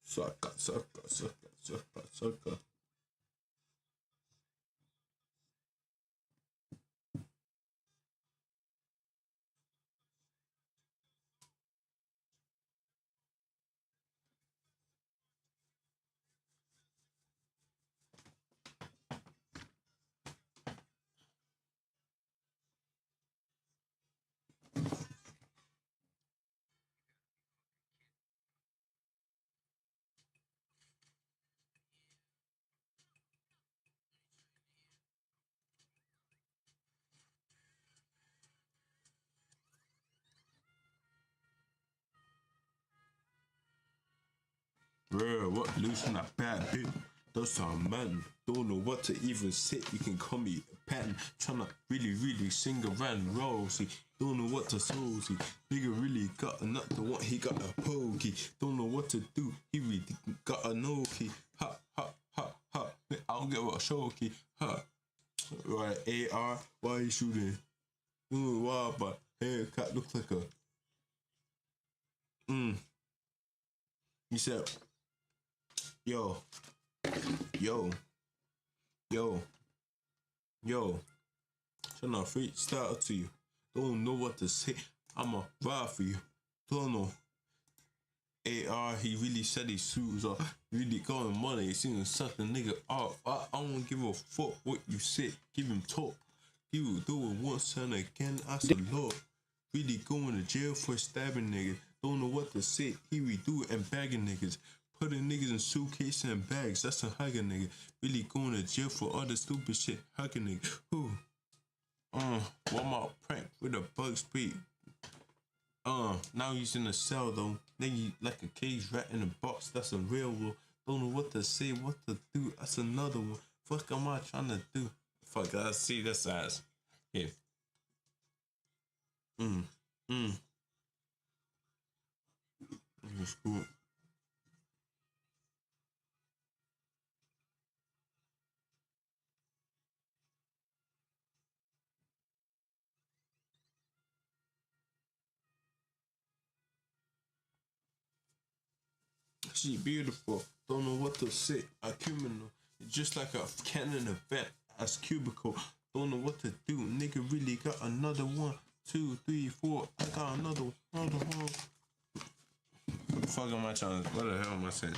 Sucker. Bro, what loose in a bad bitch? That's a man. Don't know what to even say. You can call me a pattern. Tryna really sing around Rosie. Don't know what to soul. See, nigga really got a nut to want. He got a pokey. Don't know what to do. He really got a no key. Ha. I don't get what a show key. Ha. Right, AR. Why you shooting? Why? But haircut looks like a. He said. Yo, trying to freestyle to you. Don't know what to say. I'ma ride for you. Don't know. AR, he really said his shoes are really going money. He seen suck the nigga off. I don't give a fuck what you say. Give him talk. He will do it once and again. I said, Lord, really going to jail for stabbing niggas. Don't know what to say. He will do it and bagging niggas. Putting niggas in suitcases and bags, that's a hugger nigga. Really going to jail for all the stupid shit, hugging nigga. Who? One more prank with a bug speed. Now he's in a cell though. Then you like a cage rat in a box, that's a real one. Don't know what to say, what to do, that's another one. Fuck am I trying to do? Fuck, I see this ass. Yeah. That's cool. She beautiful, don't know what to say. A criminal, just like a cannon event as cubicle. Don't know what to do. Nigga really got another 1, 2, 3, 4. I got another one. What the fuck am I trying to? What the hell am I saying?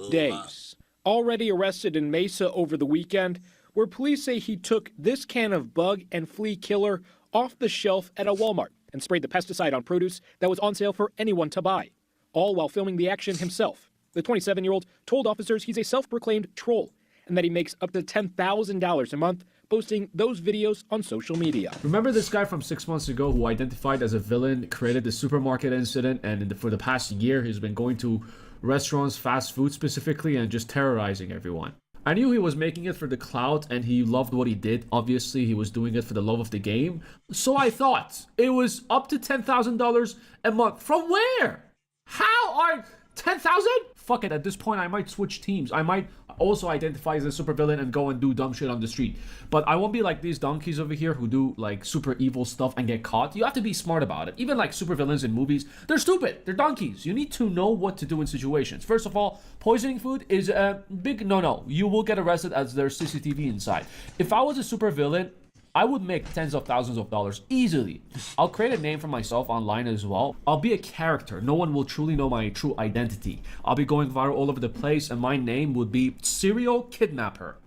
Days. Already arrested in Mesa over the weekend, where police say he took this can of bug and flea killer off the shelf at a Walmart and sprayed the pesticide on produce that was on sale for anyone to buy, all while filming the action himself. The 27-year-old told officers he's a self-proclaimed troll and that he makes up to $10,000 a month posting those videos on social media. Remember this guy from 6 months ago who identified as a villain, created the supermarket incident, and for the past year he's been going to restaurants, fast food specifically, and just terrorizing everyone. I knew he was making it for the clout and he loved what he did. Obviously, he was doing it for the love of the game. So I thought it was up to $10,000 a month. From where? How are 10,000? Fuck it, at this point I might switch teams. I might also identify as a supervillain and go and do dumb shit on the street. But I won't be like these donkeys over here who do like super evil stuff and get caught. You have to be smart about it. Even like supervillains in movies, they're stupid. They're donkeys. You need to know what to do in situations. First of all, poisoning food is a big no-no. You will get arrested as there's CCTV inside. If I was a supervillain, I would make tens of thousands of dollars easily. I'll create a name for myself online as well. I'll be a character. No one will truly know my true identity. I'll be going viral all over the place and my name would be Serial Kidnapper.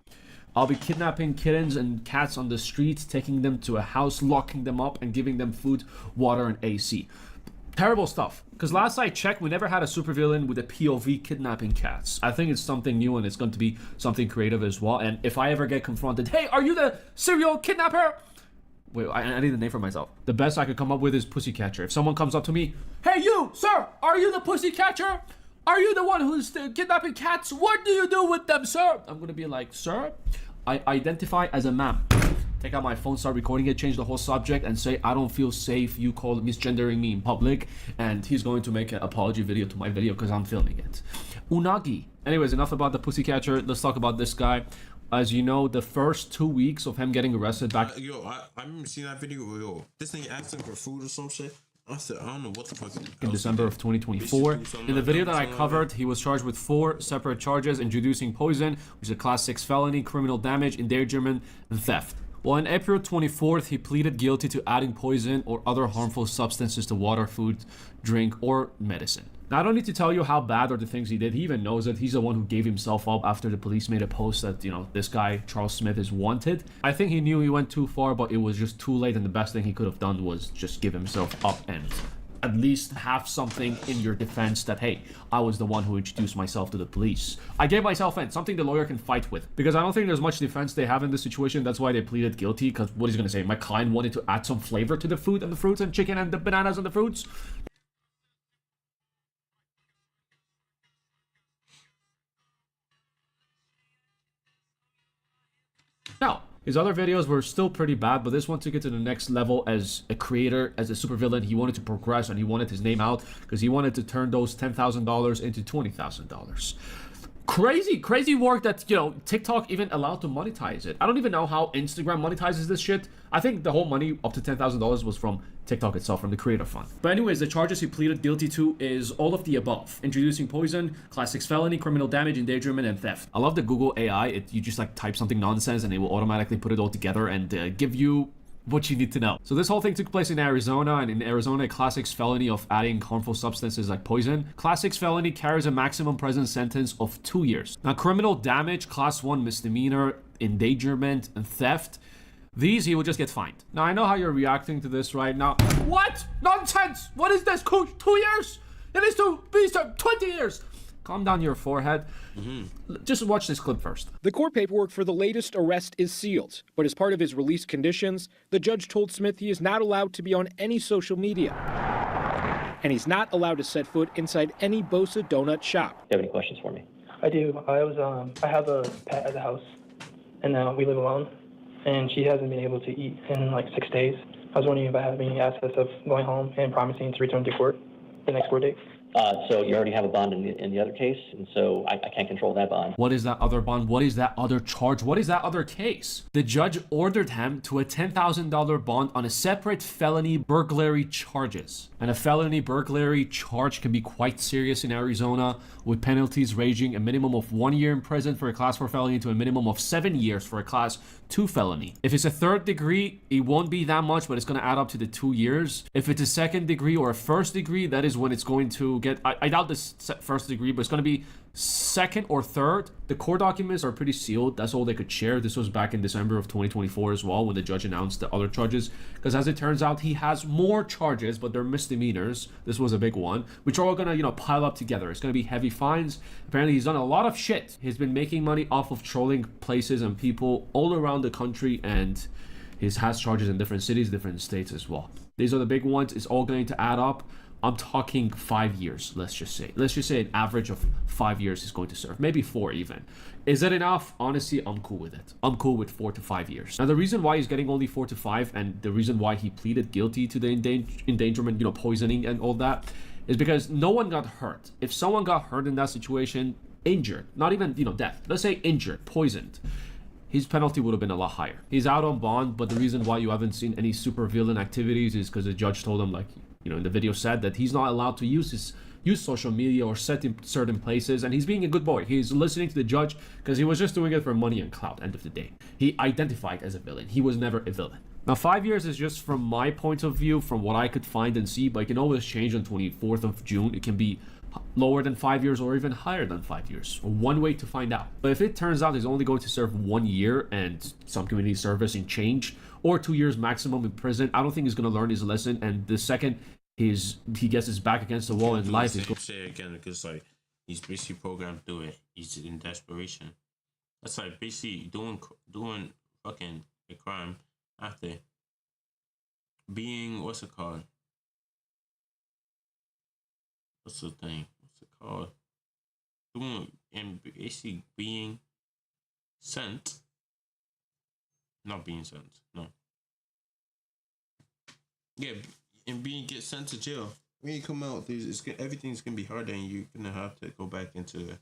I'll be kidnapping kittens and cats on the streets, taking them to a house, locking them up and giving them food, water and AC. Terrible stuff. Because last I checked, we never had a supervillain with a POV kidnapping cats. I think it's something new and it's going to be something creative as well. And if I ever get confronted, hey, are you the serial kidnapper? Wait, I need a name for myself. The best I could come up with is Pussycatcher. If someone comes up to me, hey you, sir, are you the Pussycatcher? Are you the one who's kidnapping cats? What do you do with them, sir? I'm going to be like, sir, I identify as a man. Take out my phone, start recording it, change the whole subject, and say, I don't feel safe, you call misgendering me in public, and he's going to make an apology video to my video because I'm filming it. Unagi. Anyways, enough about the Pussycatcher. Let's talk about this guy. As you know, the first 2 weeks of him getting arrested back... Yo, I remember seeing that video. Yo, this thing asking for food or some shit. I said, I don't know what the fuck. In December of 2024. In the video that I covered, he was charged with 4 separate charges: introducing poison, which is a class 6 felony, criminal damage, endangerment, and theft. Well, on April 24th, he pleaded guilty to adding poison or other harmful substances to water, food, drink, or medicine. Now, I don't need to tell you how bad are the things he did. He even knows it. He's the one who gave himself up after the police made a post that, this guy, Charles Smith, is wanted. I think he knew he went too far, but it was just too late, and the best thing he could have done was just give himself up and at least have something in your defense that, hey, I was the one who introduced myself to the police. I gave myself in, something the lawyer can fight with. Because I don't think there's much defense they have in this situation. That's why they pleaded guilty, because what he's going to say, my client wanted to add some flavor to the food and the fruits and chicken and the bananas and the fruits. Now, his other videos were still pretty bad, but this one took it to the next level as a creator, as a supervillain. He wanted to progress and he wanted his name out because he wanted to turn those $10,000 into $20,000. Crazy work that, TikTok even allowed to monetize it. I don't even know how Instagram monetizes this shit. I think the whole money up to $10,000 was from TikTok itself, from the creator fund. But anyways, the charges he pleaded guilty to is all of the above: introducing poison, class 6 felony, criminal damage, endangerment, and theft. I love the Google AI. You just type something nonsense and it will automatically put it all together and give you what you need to know. So this whole thing took place in Arizona, and in Arizona, a class 6 felony of adding harmful substances like poison. Class 6 felony carries a maximum prison sentence of 2 years. Now, criminal damage, class 1 misdemeanor, endangerment, and theft, these he will just get fined. Now, I know how you're reacting to this right now. What? Nonsense! What is this? 2 years? It is to be 20 years! Calm down your forehead. Just watch this clip first. The court paperwork for the latest arrest is sealed, but as part of his release conditions, the judge told Smith he is not allowed to be on any social media. And he's not allowed to set foot inside any Bosa donut shop. Do you have any questions for me? I do. I have a pet at the house, and we live alone, and she hasn't been able to eat in 6 days. I was wondering if I have any access of going home and promising to return to court the next court date. So you already have a bond in the other case, and so I can't control that bond. What is that other bond? What is that other charge? What is that other case? The judge ordered him to a $10,000 bond on a separate felony burglary charges. And a felony burglary charge can be quite serious in Arizona, with penalties ranging a minimum of 1 year in prison for a class 4 felony to a minimum of 7 years for a class 2 felony. If it's a 3rd degree, it won't be that much, but it's going to add up to the 2 years. If it's a 2nd degree or a 1st degree, that is when it's going to get, I doubt this 1st degree, but it's going to be 2nd or 3rd. The court documents are pretty sealed. That's all they could share. This was back in December of 2024 as well, when the judge announced the other charges, because as it turns out, he has more charges, but they're misdemeanors. This was a big one, which are all gonna pile up together. It's gonna be heavy fines. Apparently he's done a lot of shit. He's been making money off of trolling places and people all around the country, and he has charges in different cities, different states as well. These are the big ones. It's all going to add up. I'm talking 5 years, let's just say. Let's just say an average of 5 years he's going to serve. Maybe 4 even. Is that enough? Honestly, I'm cool with it. I'm cool with 4 to 5 years. Now, the reason why he's getting only 4 to 5, and the reason why he pleaded guilty to the endangerment, poisoning and all that, is because no one got hurt. If someone got hurt in that situation, injured, not even, death. Let's say injured, poisoned, his penalty would have been a lot higher. He's out on bond, but the reason why you haven't seen any super villain activities is because the judge told him, in the video said that he's not allowed to use social media or set in certain places, and he's being a good boy. He's listening to the judge because he was just doing it for money and clout. End of the day, he identified as a villain. He was never a villain. Now, 5 years is just from my point of view, from what I could find and see, but it can always change on 24th of June. It can be lower than 5 years or even higher than 5 years. One way to find out. But if it turns out he's only going to serve 1 year and some community service in change, or 2 years maximum in prison, I don't think he's going to learn his lesson. And the second he gets his back against the wall in life, say it again, because he's basically programmed to do it. He's in desperation. That's basically doing fucking a crime after being, what's it called? What's the thing? What's it called? Doing and basically being sent. Not being sent. No. Yeah, and get sent to jail. When you come out, everything's gonna be harder, and you're gonna have to go back into it.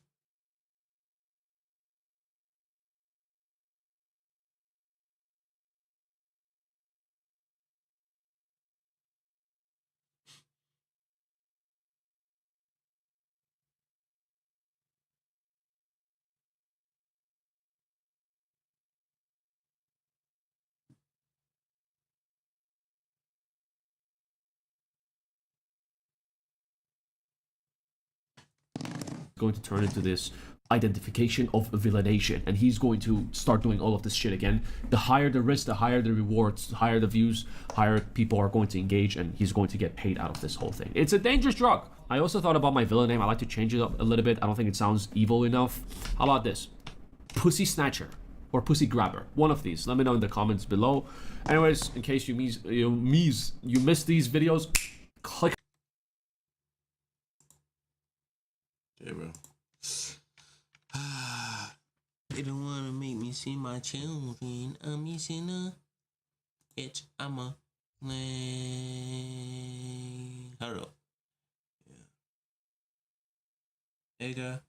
going to turn into this identification of villaination, and he's going to start doing all of this shit again. The higher the risk, the higher the rewards, the higher the views, higher people are going to engage, and he's going to get paid out of this whole thing. It's a dangerous drug. I also thought about my villain name. I like to change it up a little bit. I don't think it sounds evil enough. How about this? Pussy Snatcher or Pussy Grabber. One of these. Let me know in the comments below. Anyways, in case you missed these videos, click. Yeah, bro. They don't want to make me see my children. I'm missing a bitch. I'm a man. Hold up. Yeah. Hey, guy.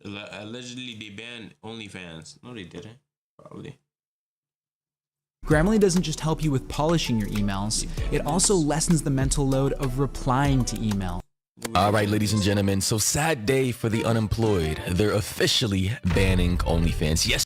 Allegedly, they banned OnlyFans. No, they didn't. Probably. Grammarly doesn't just help you with polishing your emails, it also lessens the mental load of replying to email. All right, ladies and gentlemen, so sad day for the unemployed. They're officially banning OnlyFans. Yes,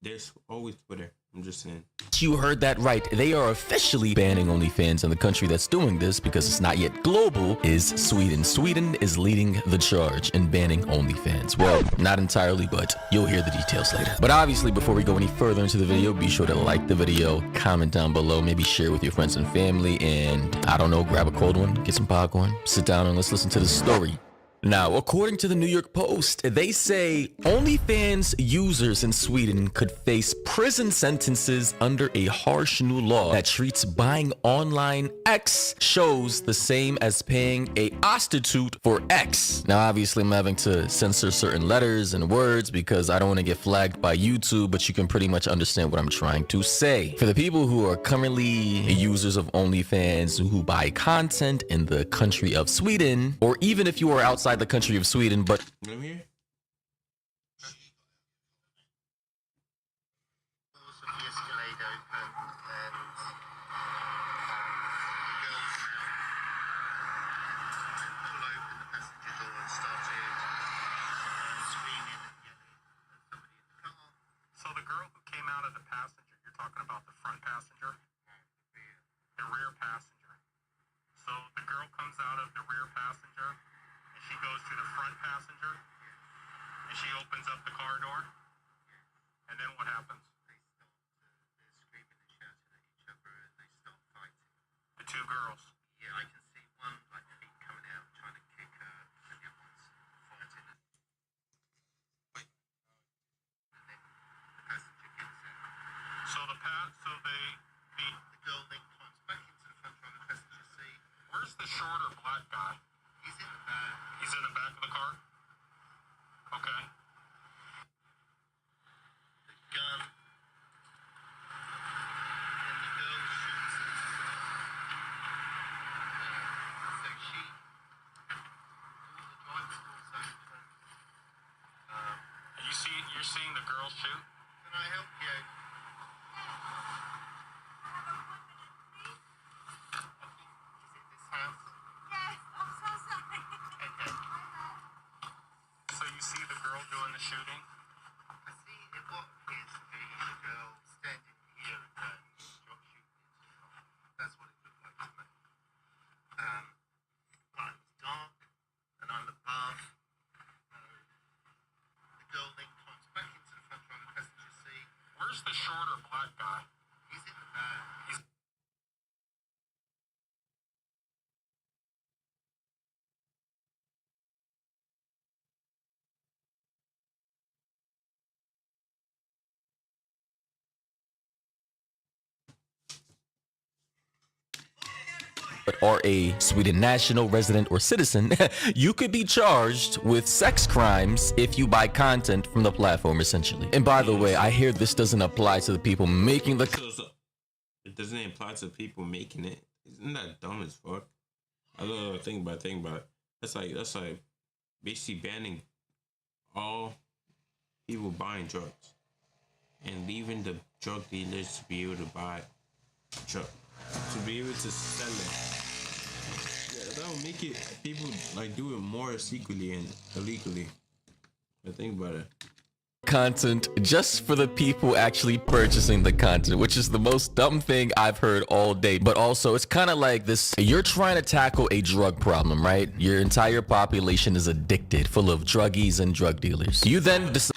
There's always Twitter. I'm just saying. you heard that right. They are officially banning OnlyFans, and the country that's doing this, because it's not yet global, is Sweden. Sweden is leading the charge in banning OnlyFans. Well, not entirely, but you'll hear the details later. But obviously, before we go any further into the video, be sure to like the video, comment down below, maybe share with your friends and family, and I don't know, grab a cold one, get some popcorn, sit down and let's listen to the story. Now, according to the New York Post, they say OnlyFans users in Sweden could face prison sentences under a harsh new law that treats buying online X shows the same as paying a prostitute for X. Now, obviously, I'm having to censor certain letters and words because I don't want to get flagged by YouTube, but you can pretty much understand what I'm trying to say. For the people who are currently users of OnlyFans who buy content in the country of Sweden, or even if you are outside the country of Sweden, but Let me hear. So the girl who came out of the passenger, you're talking about the front passenger? The rear passenger. So the girl comes out of the rear passenger, and she goes to the front passenger, and she opens up the car door, and then what happens? They're screaming and shouting at each other, and they start fighting. The two girls? Yeah, I can see one, like, feet coming out, trying to kick her, and the other one's fighting. And then the passenger gets out. So the girl then climbs back into the front row of the passenger seat. Where's the shorter black guy? He's in the back. He's in the back of the car? Okay. The gun. And the girl shoots it. So she. All the driver's doors open. You're seeing the girl shoot? Can I help you? So you see the girl doing the shooting? I see what appears to be the girl standing here and shot shooting into the car. That's what it looked like to me. But it was dark and I'm above. The girl then climbs back into the front row of the passenger seat. Where's the shorter black guy? He's in the back. are a Sweden national, resident, or citizen, you could be charged with sex crimes if you buy content from the platform, essentially. And by the way, I hear this doesn't apply to the people making the It doesn't apply to people making it. Isn't that dumb as fuck? I don't know, think about it. That's like basically banning all people buying drugs and leaving the drug dealers to be able to buy drugs, to be able to sell it. Yeah, that'll make it people like do it more secretly and illegally. But think about it. Content just for the people actually purchasing the content, which is the most dumb thing I've heard all day. But also, it's kind of like this: you're trying to tackle a drug problem, right? Your entire population is addicted, full of druggies and drug dealers. You then decide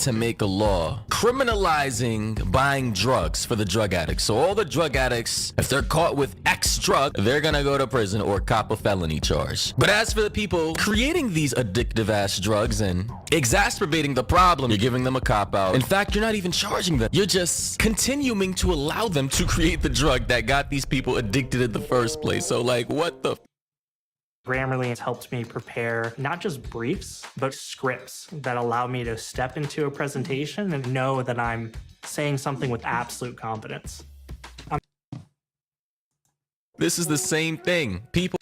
to make a law criminalizing buying drugs for the drug addicts. So all the drug addicts, if they're caught with X drug, they're gonna go to prison or cop a felony charge. But as for the people creating these addictive ass drugs and exacerbating the problem, you're giving them a cop out. In fact, you're not even charging them. You're just continuing to allow them to create the drug that got these people addicted in the first place. So like, what the Grammarly has helped me prepare not just briefs, but scripts that allow me to step into a presentation and know that I'm saying something with absolute confidence. This is the same thing. People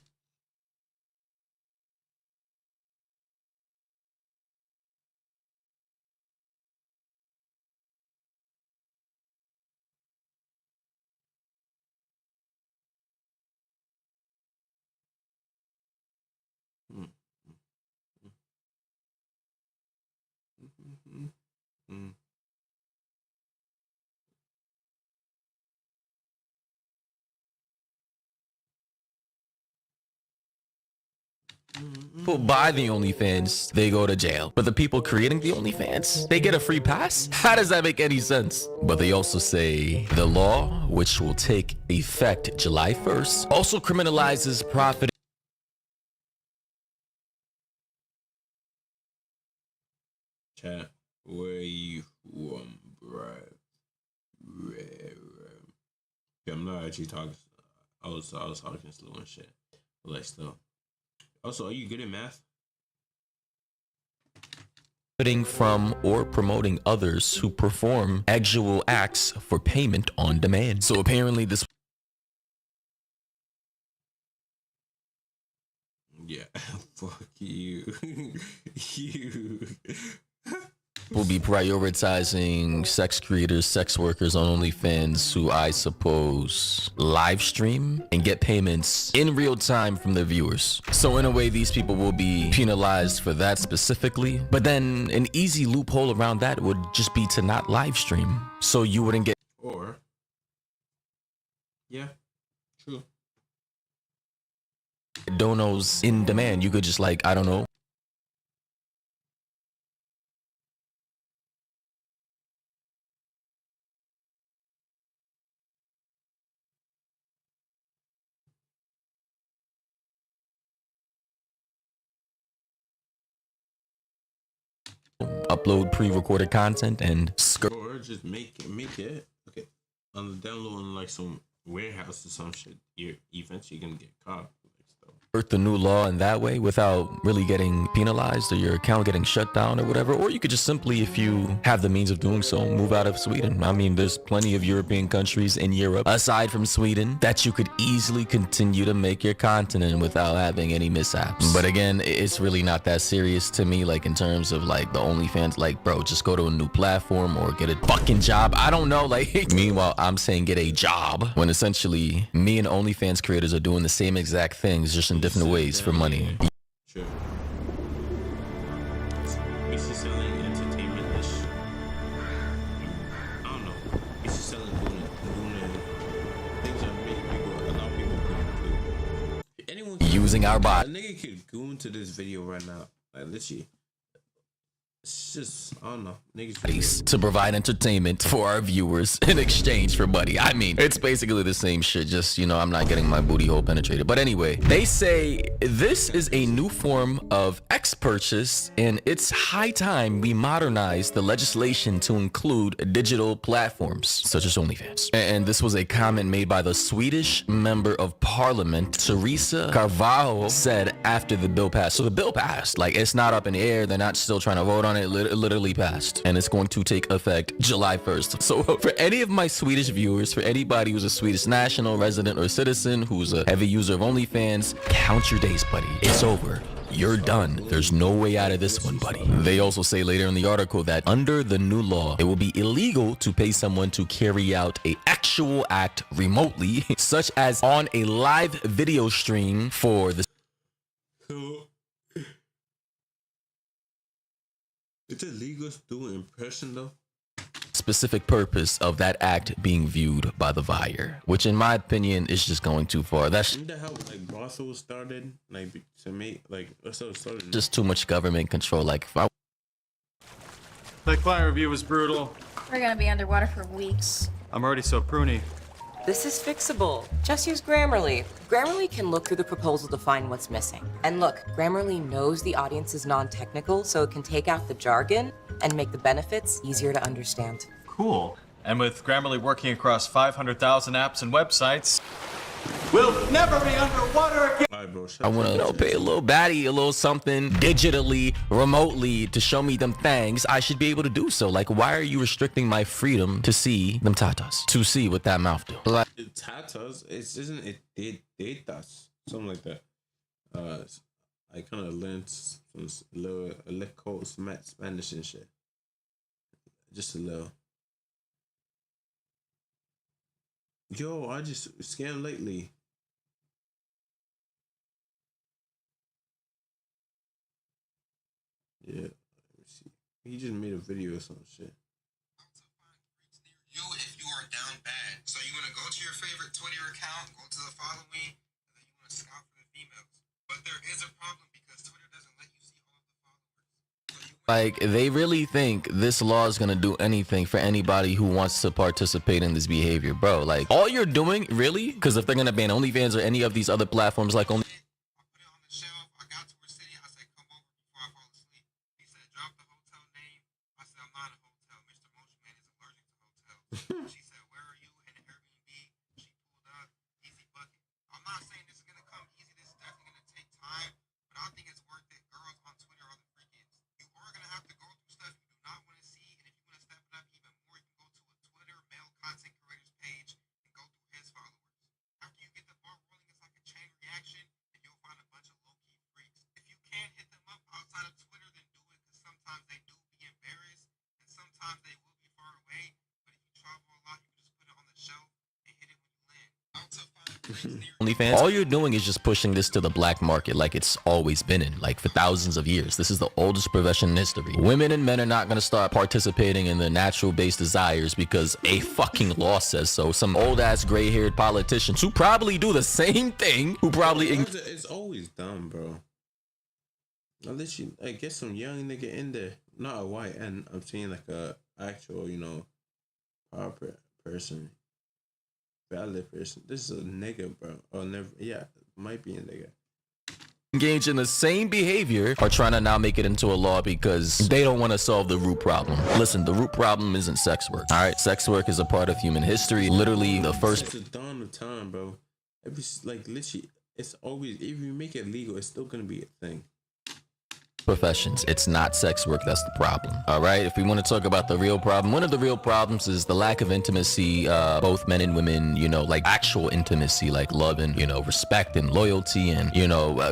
buy the OnlyFans, they go to jail. But the people creating the OnlyFans, they get a free pass? How does that make any sense? But they also say the law, which will take effect July 1st, also criminalizes profit. Chat, where you from, bruh? Yeah, I'm not actually talking. I was talking slow and shit. But like still. Also, are you good at math? From or promoting others who perform actual acts for payment on demand. So apparently this Yeah, fuck you. You. will be prioritizing sex creators, sex workers on OnlyFans who I suppose live stream and get payments in real time from their viewers. So in a way, these people will be penalized for that specifically. But then an easy loophole around that would just be to not live stream. So you wouldn't get Or, yeah, true. donos in demand. You could just like, I don't know, upload pre-recorded content and Or just make it. Okay. Downloading like some warehouse or some shit. You're eventually gonna get caught. skirt the new law in that way without really getting penalized or your account getting shut down or whatever. Or you could just simply, if you have the means of doing so, move out of Sweden. I mean, there's plenty of European countries in Europe aside from Sweden that you could easily continue to make your content in without having any mishaps. But again, it's really not that serious to me, like in terms of like the OnlyFans. Like, bro, just go to a new platform or get a fucking job. I don't know. Like, meanwhile, I'm saying get a job when essentially me and OnlyFans creators are doing the same exact things, just in different ways for money. Sure. We see selling entertainment-ish. I don't know. We see selling doing things that make people, a lot of people could do. Anyone Using our a body. nigga could go into this video right now. Like literally. It's just, I don't know. Niggas To provide entertainment for our viewers in exchange for money. I mean, it's basically the same shit, just, you know, I'm not getting my booty hole penetrated. But anyway, they say this is a new form of X purchase, and it's high time we modernize the legislation to include digital platforms such as OnlyFans. And this was a comment made by the Swedish member of parliament, Teresa Carvalho, said after the bill passed. So the bill passed, like it's not up in the air. They're not still trying to vote on it. It literally passed, and it's going to take effect July 1st. So for any of my Swedish viewers, for anybody who's a Swedish national, resident, or citizen who's a heavy user of OnlyFans, count your days, buddy. It's over. you're done. There's no way out of this one, buddy. They also say later in the article that under the new law, it will be illegal to pay someone to carry out an actual act remotely, such as on a live video stream for the It's illegal to do an impression though. specific purpose of that act being viewed by the buyer, which in my opinion is just going too far. That's Isn't that how like brothels started? Like to make like that's how it started. just too much government control. Like if I That client review was brutal. We're gonna be underwater for weeks. I'm already so pruny. This is fixable. Just use Grammarly. Grammarly can look through the proposal to find what's missing. And look, Grammarly knows the audience is non-technical, so it can take out the jargon and make the benefits easier to understand. Cool. And with Grammarly working across 500,000 apps and websites, we'll never be underwater again. Alright, bro, I want to pay a little baddie, a little something digitally, remotely to show me them things, I should be able to do so. Like, why are you restricting my freedom to see them tatas? To see what that mouth do? Like, tatas. Isn't it datas? Something like that. I kind of learned some little Spanish and shit. Just a little. Yo, I just scammed lately. Yeah, let me see. He just made a video or some shit. You if you are down bad. So you want to go to your favorite Twitter account, go to the follow me, and then you want to scout for the females. But there is a problem because Twitter doesn't let you see all of the followers. like, they really think this law is gonna do anything for anybody who wants to participate in this behavior, bro. Like, all you're doing, really? Because if they're gonna ban OnlyFans or any of these other platforms like Only. I put it on the shelf. I got to her city. I said, come over before I fall asleep. He said, drop the hotel name. I said, I'm not a hotel. Mr. Motion Man is allergic to hotels. She said, where are you? In an Airbnb. She pulled up. Easy bucket. I'm not saying this is going to come easy. This is definitely going to take time. But I think it's worth it. Girls on Twitter are the freakiest. You are going to have to go through stuff you do not want to see. And if you want to step it up even more, you can go to a Twitter male content creators page and go through his followers. After you get the ball rolling, it's like a chain reaction. You'll find a bunch of low-key freaks. If you can't hit them up outside of Twitter, then do it, because sometimes they do be embarrassed, and sometimes they will be far away. But if you travel a lot, you can just put it on the shelf and hit it when you land. Out to find freaks near OnlyFans, all you're doing is just pushing this to the black market like it's always been in, like for thousands of years. This is the oldest profession in history. Women and men are not going to start participating in their natural based desires because a fucking law says so. Some old ass gray haired politicians who probably do the same thing, who probably It's always dumb, bro. Unless you get some young nigga in there, not a white, and I'm saying like a actual, proper person, valid person. This is a nigga, bro. Or never, yeah, might be a nigga. engage in the same behavior are trying to now make it into a law because they don't want to solve the root problem. Listen, the root problem isn't sex work. All right, sex work is a part of human history. Literally, the first. It's the dawn of time, bro. Literally, it's always, if you make it legal, it's still gonna be a thing. Professions. It's not sex work that's the problem. All right, if we want to talk about the real problem, one of the real problems is the lack of intimacy, both men and women, like actual intimacy, like love and respect and loyalty and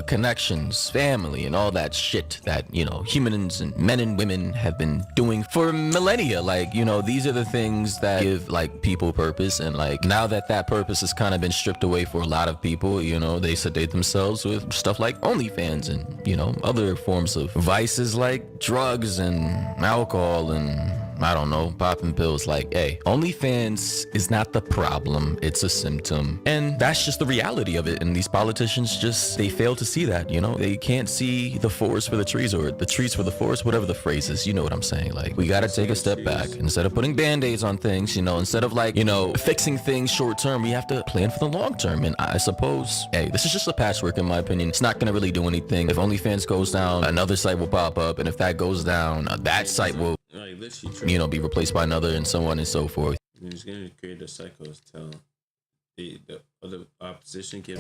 connections, family and all that shit that humans and men and women have been doing for millennia. Like these are the things that give like people purpose, and like now that purpose has kind of been stripped away for a lot of people, they sedate themselves with stuff like OnlyFans and other forms of vices like drugs and alcohol and I don't know, popping pills. Like, hey, OnlyFans is not the problem, it's a symptom, and that's just the reality of it. And these politicians they fail to see that. They can't see the forest for the trees, or the trees for the forest, whatever the phrase is. You know what I'm saying? Like, we gotta take a step back. Instead of putting band-aids on things, instead of fixing things short term, we have to plan for the long term. And I suppose, hey, this is just a patchwork in my opinion. It's not gonna really do anything. If OnlyFans goes down, another site will pop up, and if that goes down, that site will be replaced by another, and so on and so forth. It's gonna create a cycle till the other opposition gets.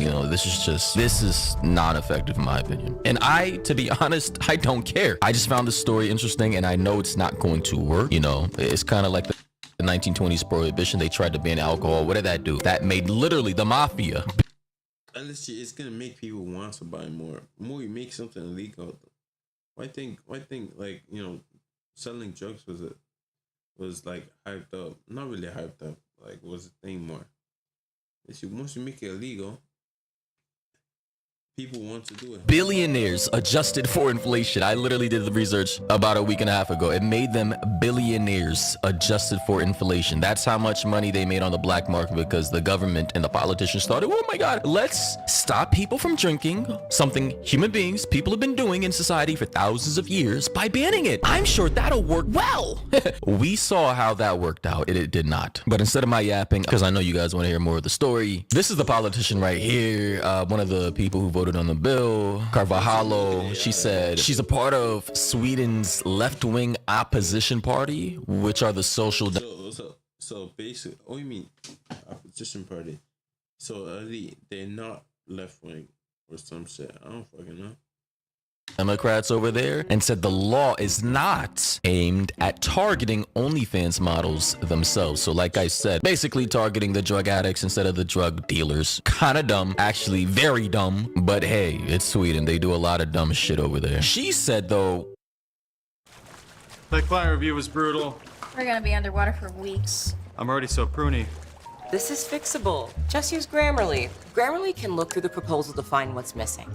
This is not effective in my opinion. And to be honest, I don't care. I just found this story interesting, and I know it's not going to work. It's kind of like the 1920s prohibition. They tried to ban alcohol. What did that do? That made literally the mafia unless it's gonna make people want to buy more. More you make something illegal. Why think like selling drugs was like hyped up? Not really hyped up. Like was a thing more. If you once you make it illegal, people want to do it. Billionaires adjusted for inflation. I literally did the research about a week and a half ago. It made them billionaires adjusted for inflation. That's how much money they made on the black market because the government and the politicians started, oh my God, let's stop people from drinking, something human beings, people have been doing in society for thousands of years by banning it. I'm sure that'll work well. We saw how that worked out. It did not. But instead of my yapping, because I know you guys want to hear more of the story, this is the politician right here, one of the people who voted on the bill, Carvajalo. She said she's a part of Sweden's left-wing opposition party, which are the social... So basically, oh, you mean opposition party? So they're not left-wing or some shit. I don't fucking know. Democrats over there, and said the law is not aimed at targeting OnlyFans models themselves. So like I said, basically targeting the drug addicts instead of the drug dealers. Kind of dumb, actually very dumb, but hey, it's Sweden. They do a lot of dumb shit over there. She said though, That client review was brutal. We're gonna be underwater for weeks. I'm already so pruny. This is fixable. Just use Grammarly. Grammarly can look through the proposal to find what's missing.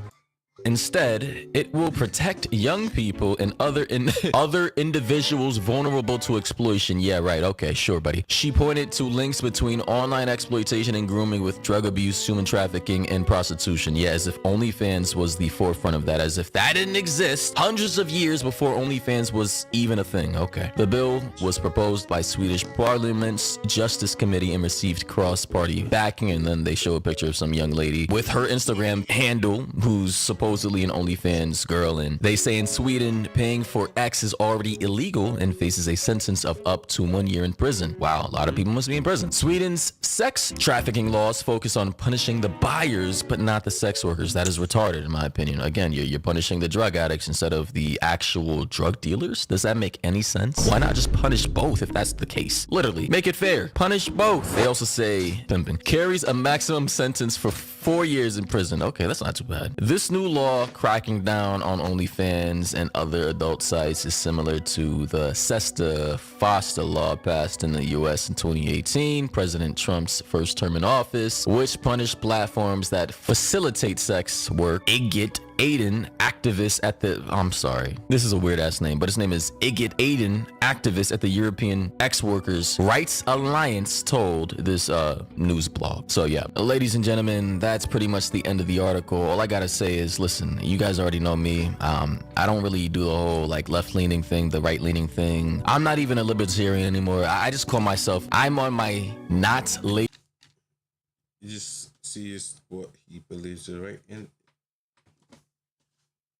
instead, it will protect young people and other individuals vulnerable to exploitation. Yeah, right. Okay, sure, buddy. She pointed to links between online exploitation and grooming with drug abuse, human trafficking, and prostitution. Yeah, as if OnlyFans was the forefront of that, as if that didn't exist hundreds of years before OnlyFans was even a thing. Okay. The bill was proposed by Swedish Parliament's Justice Committee and received cross-party backing, and then they show a picture of some young lady with her Instagram handle who's supposedly an OnlyFans girl, and they say in Sweden, paying for X is already illegal and faces a sentence of up to 1 year in prison. Wow, a lot of people must be in prison. Sweden's sex trafficking laws focus on punishing the buyers, but not the sex workers. That is retarded, in my opinion. Again, you're punishing the drug addicts instead of the actual drug dealers. Does that make any sense? Why not just punish both if that's the case? Literally, make it fair. Punish both. They also say pimping carries a maximum sentence for 4 years in prison. Okay, that's not too bad. This new law cracking down on OnlyFans and other adult sites is similar to the SESTA-FOSTA law passed in the US in 2018, President Trump's first term in office, which punished platforms that facilitate sex work. Igit Aiden, activist at the, I'm sorry, this is a weird ass name, but his name is Igit Aiden, activist at the European Ex-Workers Rights Alliance, told this news blog. So yeah, ladies and gentlemen, that's pretty much the end of the article. All I gotta say is, listen, you guys already know me. I don't really do the whole like left-leaning thing, the right-leaning thing. I'm not even a libertarian anymore. I just call myself, I'm on my not late. You just see is what he believes is right, and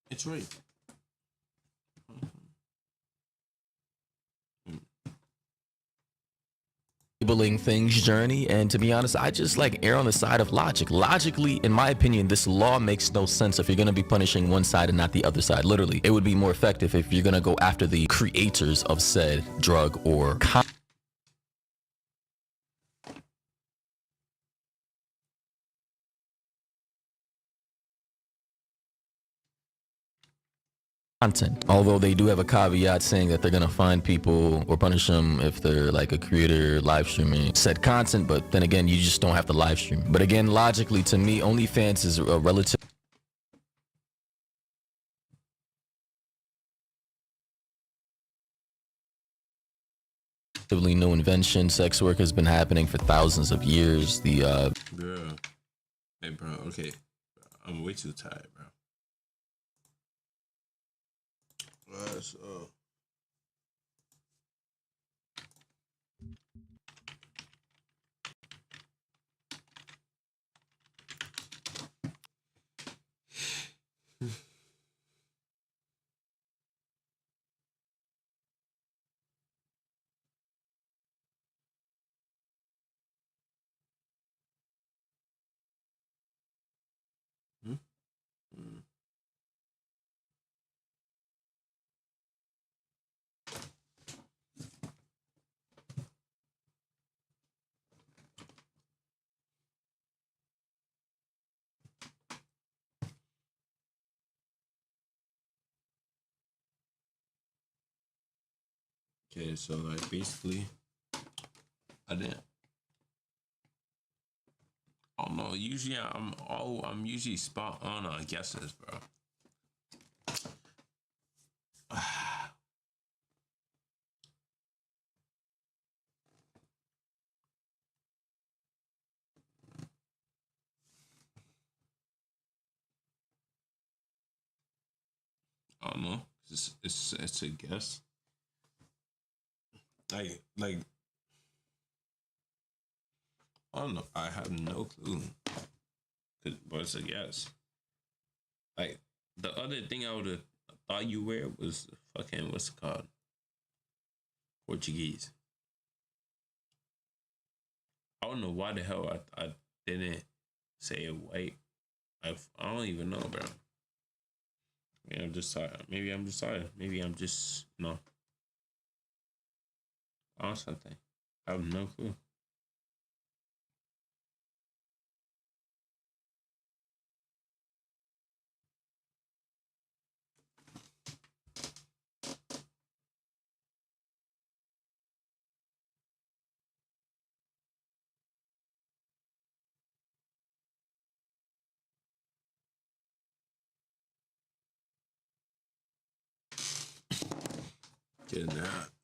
it's right. Labeling things journey, and to be honest, I just like err on the side of logic. Logically, in my opinion, this law makes no sense if you're going to be punishing one side and not the other side. Literally, it would be more effective if you're going to go after the creators of said drug or content. Although they do have a caveat saying that they're gonna find people or punish them if they're like a creator live streaming said content, but then again, you just don't have to live stream. But again, logically, to me, OnlyFans is a relatively new invention. Sex work has been happening for thousands of years. Bro. Hey bro, okay. I'm way too tired, bro. So Okay, so like basically, I didn't. I don't know. Usually, I'm usually spot on guesses, bro. I don't know. It's a guess. Like I don't know. I have no clue. But it's a guess. Like the other thing I would have thought you were was fucking what's it called? Portuguese. I don't know why the hell I didn't say it white. I don't even know, bro. Maybe I'm just tired. Maybe I'm just tired. Maybe I'm just on something. I have no clue. Getting that.